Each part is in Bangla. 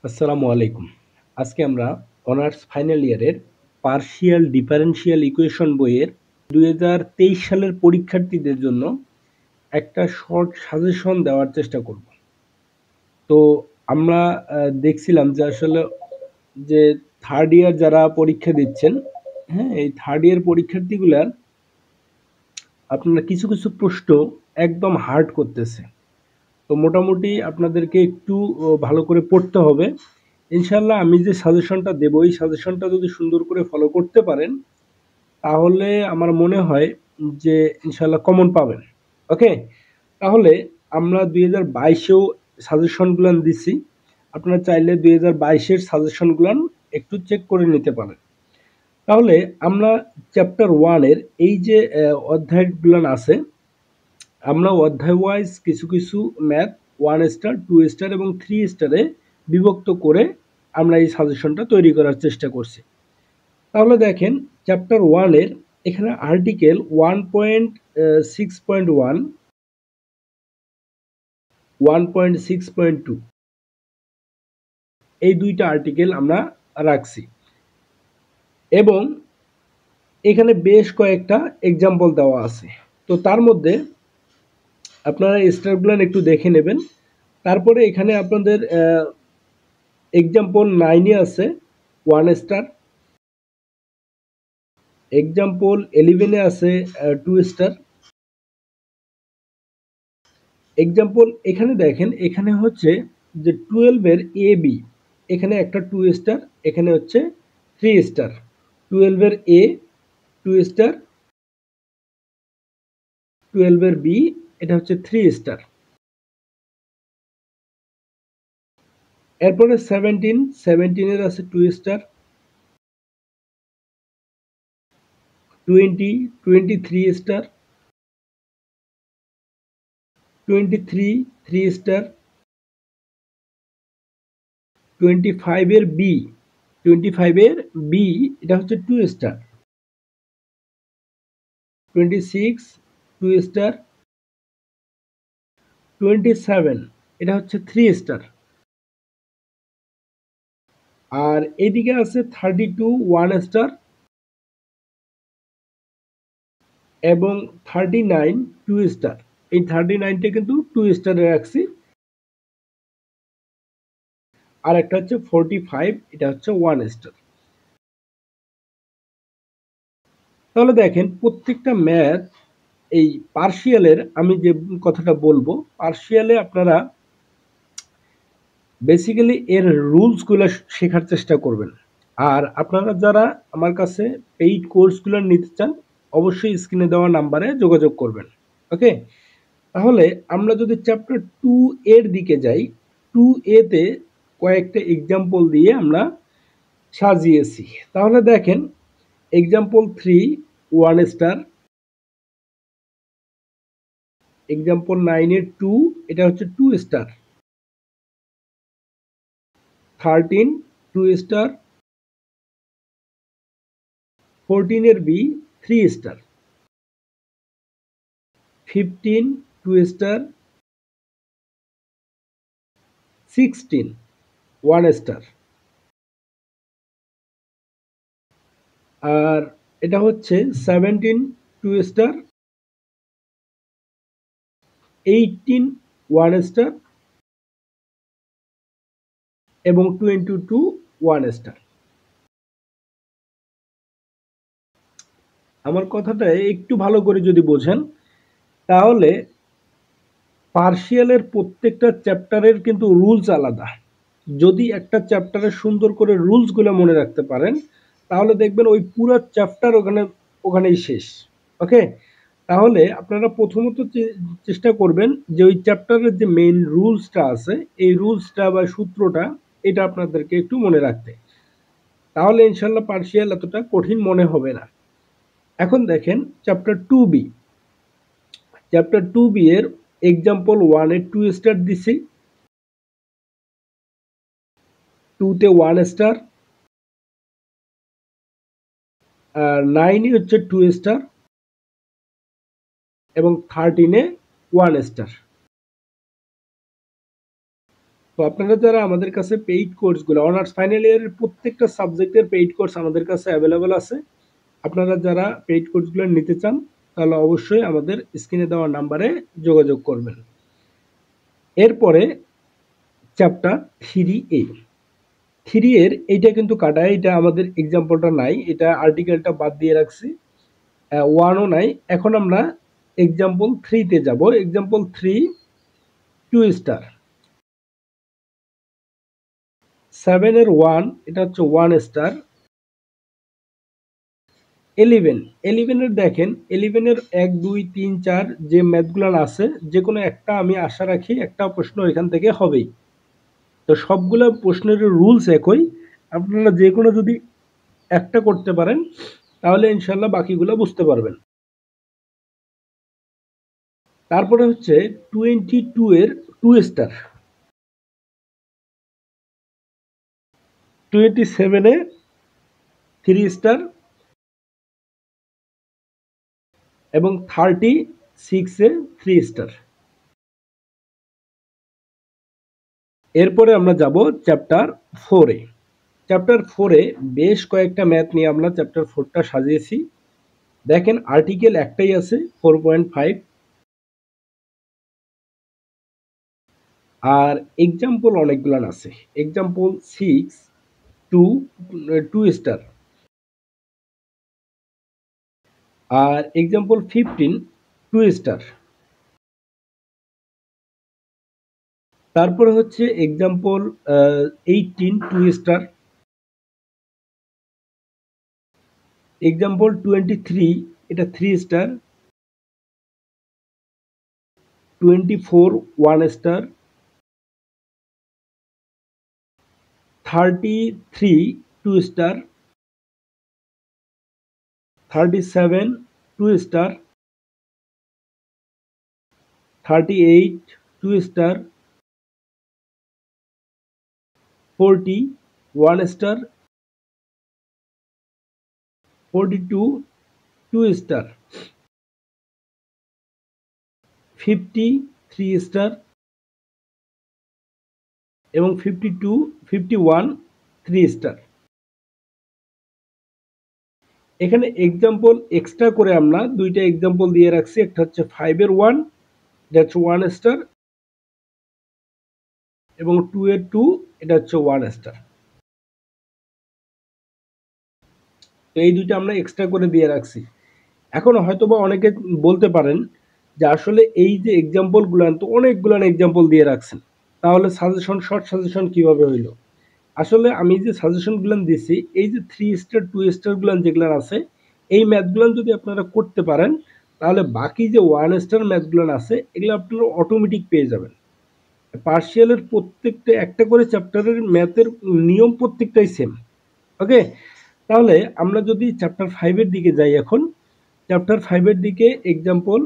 আসসালামু আলাইকুম। আজকে আমরা অনার্স ফাইনাল ইয়ারের পার্শিয়াল ডিফারেনশিয়াল ইকুয়েশন বইয়ের 2023 সালের পরীক্ষার্থীদের জন্য একটা শর্ট সাজেশন দেওয়ার চেষ্টা করব। তো আমরা দেখছিলাম যে আসলে যে থার্ড ইয়ার যারা পরীক্ষা দিচ্ছেন, হ্যাঁ, এই থার্ড ইয়ার পরীক্ষার্থীগুলার আপনারা কিছু কিছু প্রশ্ন একদম হার্ড করতেছে। তো মোটামুটি আপনাদেরকে একটু ভালো করে পড়তে হবে। ইনশাল্লাহ আমি যে সাজেশনটা দেবো এই সাজেশনটা যদি সুন্দর করে ফলো করতে পারেন তাহলে আমার মনে হয় যে ইনশাল্লাহ কমন পাবেন। ওকে, তাহলে আমরা 2022-এও সাজেশনগুলো দিছি, আপনারা চাইলে 2022-এর সাজেশনগুলো একটু চেক করে নিতে পারেন। তাহলে আমরা চ্যাপ্টার 1-এর এই যে অধ্যায়গুলো আছে, আমরা অধ্যায় ওয়াইজ কিছু কিছু ম্যাথ 1 স্টার 2 স্টার এবং 3 স্টারে বিভক্ত করে আমরা এই সাজেশনটা তৈরি করার চেষ্টা করছি। তাহলে দেখেন চ্যাপ্টার 1-এর এখানে আর্টিকেল 1.6.1 1.6.2 এই দুইটা আর্টিকেল আমরা রাখছি এবং এখানে বেশ কয়েকটা এক্সাম্পল দেওয়া আছে। তো তার মধ্যে আপনারা স্টারগুলো একটু দেখে নেবেন। তারপরে এখানে আপনাদের এক্সাম্পল 9-এ আছে 1 স্টার, এক্সাম্পল 11-এ আছে 2 স্টার, এক্সাম্পল এখানে দেখেন এখানে হচ্ছে যে 12-এর এ বি, এখানে একটা 2 স্টার, এখানে হচ্ছে 3 স্টার। 12-এর এ 2 স্টার, 12-এর বি এটা হচ্ছে 3 স্টার। এরপরে 17-এর আছে 2 স্টার, 23 স্টার, 3 স্টার, 25-এর বি, 25-এর বি এটা হচ্ছে 2 স্টার, 26 2 স্টার, 27 এটা হচ্ছে 3 স্টার। আর এদিকে আছে 32 1 স্টার এবং 39 2 স্টার। এই 39টা কিন্তু 2 স্টারে রাখছি। আর একটা হচ্ছে 45 এটা হচ্ছে 1 স্টার। তাহলে দেখেন প্রত্যেকটা ম্যাথ এই পার্শিয়ালের আমি যে কথাটা বলবো, পার্শিয়ালে আপনারা বেসিক্যালি এর রুলসগুলো শেখার চেষ্টা করবেন। আর আপনারা যারা আমার কাছে পেইড কোর্সগুলো নিতে চান অবশ্যই স্ক্রিনে দেওয়া নাম্বারে যোগাযোগ করবেন। ওকে, তাহলে আমরা যদি চ্যাপ্টার 2 এর দিকে যাই, 2 এতে কয়েকটা এক্সাম্পল দিয়ে আমরা সাজিয়েছি। তাহলে দেখেন এক্সাম্পল 3 1 স্টার, এক্সাম্পল 9 এর 2 এটা হচ্ছে 2 স্টার, 13 2 স্টার, 14 এর বি 3 স্টার, 15 2 স্টার, 16 1 স্টার। আর এটা হচ্ছে 17 2 স্টার, 18 1 স্টার এবং 22 1 স্টার। আমার কথাটা একটু ভালো করে যদি বোঝেন তাহলে পার্শিয়ালের প্রত্যেকটা চ্যাপ্টারের কিন্তু রুলস আলাদা। যদি একটা চ্যাপ্টারে সুন্দর করে রুলসগুলো মনে রাখতে পারেন তাহলে দেখবেন ওই পুরো চ্যাপ্টার ওখানেই শেষ। ওকে, তাহলে আপনারা প্রথমত চেষ্টা করবেন যে ওই চ্যাপ্টারের যে মেইন রুলসটা আছে এই রুলসটা বা সূত্রটা এটা আপনাদেরকে একটু মনে রাখতে, তাহলে ইনশাল্লাহ পার্শিয়াল এতটা কঠিন মনে হবে না। এখন দেখেন চ্যাপ্টার 2 বি, চ্যাপ্টার 2 বি এর এক্সাম্পল 1 এর 2 স্টার দিছি, 2-তে 1 স্টার, আর 9 হচ্ছে 2 স্টার এবং 13-এ 1 স্টার। আপনারা যারা আমাদের কাছে পেইড কোর্সগুলো অনার্স ফাইনাল ইয়ারের প্রত্যেকটা সাবজেক্টের পেইড কোর্স আমাদের কাছে অ্যাভেলেবল আছে। আপনারা যারা পেইড কোর্সগুলো নিতে চান তাহলে অবশ্যই আমাদের স্ক্রিনে দেওয়া নাম্বারে যোগাযোগ করবেন। এরপরে চ্যাপ্টার 3A 3 এর এইটা কিন্তু কাটা, এটা আমাদের এক্সাম্পলটা নাই, এটা আর্টিকেলটা বাদ দিয়ে রাখছি, 1ও নাই। এখন আমরা এক্সাম্পল 3 তে যাব। এক্সাম্পল 3 2 স্টার 7 এর 1 এটা হচ্ছে 1 স্টার। 11 এর দেখেন 11 এর 1 2 3 4 যে ম্যাথগুলো আছে যে কোনো একটা আমি আশা রাখি একটা প্রশ্ন এখান থেকে হবেই। তো সবগুলো প্রশ্নের রুলস একই, আপনারা যে কোনো যদি একটা করতে পারেন তাহলে ইনশাল্লাহ বাকিগুলো বুঝতে পারবেন। তারপরে হচ্ছে 22 এর 2 স্টার 27 এ 3 স্টার এবং 36 এ 3 স্টার। এরপরে আমরা যাব চ্যাপ্টার 4 এ। চ্যাপ্টার 4 এ বেশ কয়েকটা ম্যাথ নিয়ে আমরা চ্যাপ্টার 4টা সাজিয়েছি। দেখেন আর্টিকেল একটাই আছে 4.5 আর এক্সাম্পল অনেকগুলো আছে। এক্সাম্পল 6 2 স্টার আর এক্সাম্পল 15 2 স্টার। তারপরে হচ্ছে এক্সাম্পল 18 2 স্টার, এক্সাম্পল 23 এটা 3 star, 24 1 star, 33 2 star, 37 2 star, 38 2 star, 40 1 star, 42 2 star, 50 3 star এবং 51 3 স্টার। এখানে এক্সাম্পল এক্সট্রা করে আমরা দুইটা এক্সাম্পল দিয়ে রাখছি, একটা হচ্ছে 5 এর 1 এটা হচ্ছে 1 স্টার এবং 2 এর 2 এটা হচ্ছে 1 স্টার। তো এই দুইটা আমরা এক্সট্রা করে দিয়ে রাখছি। এখন হয়তোবা অনেকে বলতে পারেন যে আসলে এই যে এক্সাম্পলগুলো তো অনেকগুলো এক্সাম্পল দিয়ে রাখছেন, তাহলে সাজেশন শর্ট সাজেশন কিভাবে হইলো? আসলে আমি যে সাজেশনগুলো দিছি এই যে 3 স্টার 2 স্টারগুলো যেগুলো আছে এই ম্যাথগুলো যদি আপনারা করতে পারেন তাহলে বাকি যে 1 স্টার ম্যাথগুলো আছে এগুলো আপনারা অটোমেটিক পেয়ে যাবেন। পার্শিয়ালের প্রত্যেকটা একটা করে চ্যাপ্টারের ম্যাথের নিয়ম প্রত্যেকটাই সেম। ওকে, তাহলে আমরা যদি চ্যাপ্টার 5 এর দিকে যাই, এখন চ্যাপ্টার 5 এর দিকে এক্সাম্পল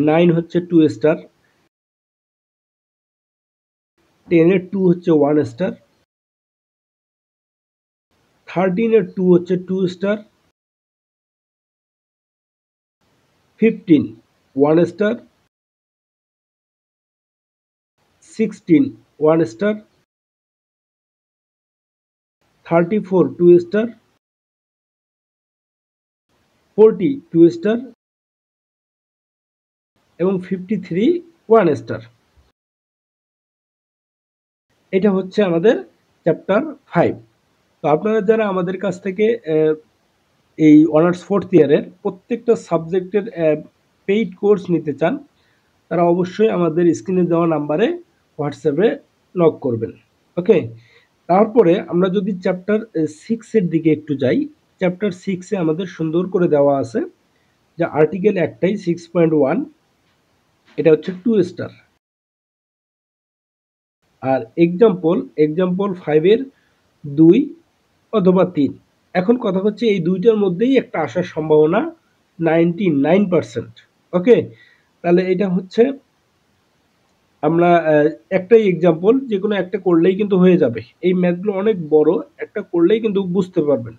9 হচ্ছে 2 স্টার, 10 এর 2 হচ্ছে 1 স্টার, 13 এর 2 হচ্ছে 2 star, 15 1 star, 16 1 star, 34 2 star, 40 2 star এবং 53 1 স্টার। এটা হচ্ছে আমাদের চ্যাপ্টার 5। তো আপনারা যারা আমাদের কাছ থেকে এই অনার্স 4th ইয়ারের প্রত্যেকটা সাবজেক্টের পেইড কোর্স নিতে চান তারা অবশ্যই আমাদের স্ক্রিনে দেওয়া নাম্বারে হোয়াটসঅ্যাপে নক করবেন। ওকে, তারপরে আমরা যদি চ্যাপ্টার 6 এর দিকে একটু যাই, চ্যাপ্টার 6 এ আমাদের সুন্দর করে দেওয়া আছে যে আর্টিকেল একটাই 6.1 এটা হচ্ছে 2 স্টার আর এক্সাম্পল 5 এর 2 অথবা 3। এখন কথা হচ্ছে এই দুইটার মধ্যেই একটা আসার সম্ভাবনা 99%। ওকে, তাহলে এটা হচ্ছে আমরা একটাই এক্সাম্পল যে কোনো একটা করলেই কিন্তু হয়ে যাবে। এই ম্যাথগুলো অনেক বড়, একটা করলেই কিন্তু বুঝতে পারবেন।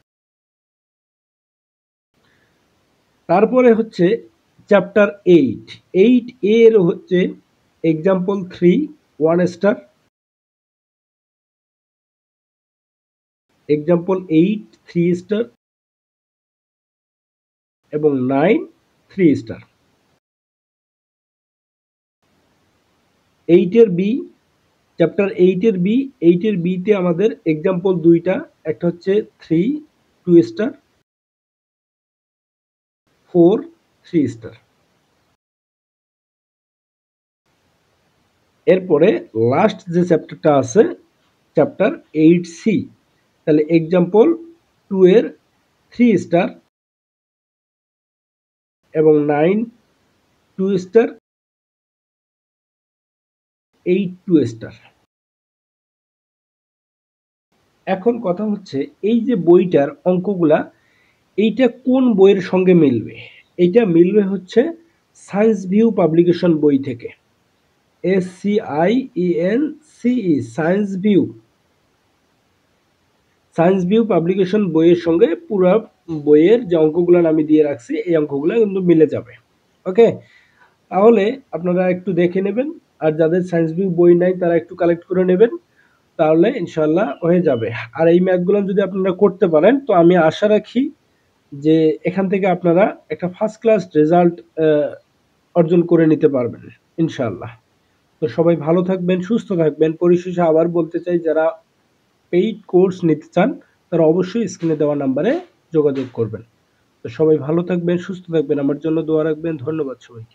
তারপরে হচ্ছে চ্যাপ্টার 8 এর হচ্ছে এক্সাম্পল 3 1 স্টার, এক্সাম্পল 8 3 স্টার এবং 9 3 স্টার। 8 এর বি, চ্যাপ্টার 8 এর বি, 8 এর বিতে আমাদের এক্সাম্পল দুইটা, একটা হচ্ছে 3 2 স্টার, 4 3 স্টার। এরপরে লাস্ট যে চ্যাপ্টারটা আছে চ্যাপ্টার 8 সি, তাহলে এক্সাম্পল 2 এর 3 স্টার এবং 9 2 স্টার, 8 2 স্টার। এখন কথা হচ্ছে এই যে বইটার অঙ্কগুলা, এইটা কোন বইয়ের সঙ্গে মিলবে? এইটা মিলবে হচ্ছে সায়েন্স ভিউ পাবলিকেশন বই থেকে, SCIENCE, science view, science view publication বইয়ের সঙ্গে পুরো বইয়ের যে অঙ্কগুলো আমি দিয়ে রাখছি এই অঙ্কগুলো কিন্তু মিলে যাবে। ওকে, তাহলে আপনারা একটু দেখে নেবেন, আর যাদের সায়েন্স ভিউ বই নাই তারা একটু কালেক্ট করে নেবেন, তাহলে ইনশাল্লাহ হয়ে যাবে। আর এই ম্যাথগুলো যদি আপনারা করতে পারেন তো আমি আশা রাখি যে এখান থেকে আপনারা একটা ফার্স্ট ক্লাস রেজাল্ট অর্জন করে নিতে পারবেন ইনশাল্লাহ। তো সবাই ভালো থাকবেন, সুস্থ থাকবেন। পরিশেষে আবার বলতে চাই, যারা পেইড কোর্স নিতে চান তারা অবশ্যই স্ক্রিনে দেওয়া নাম্বারে যোগাযোগ করবেন। তো সবাই ভালো থাকবেন, সুস্থ থাকবেন, আমার জন্য দোয়া রাখবেন। ধন্যবাদ সবাইকে।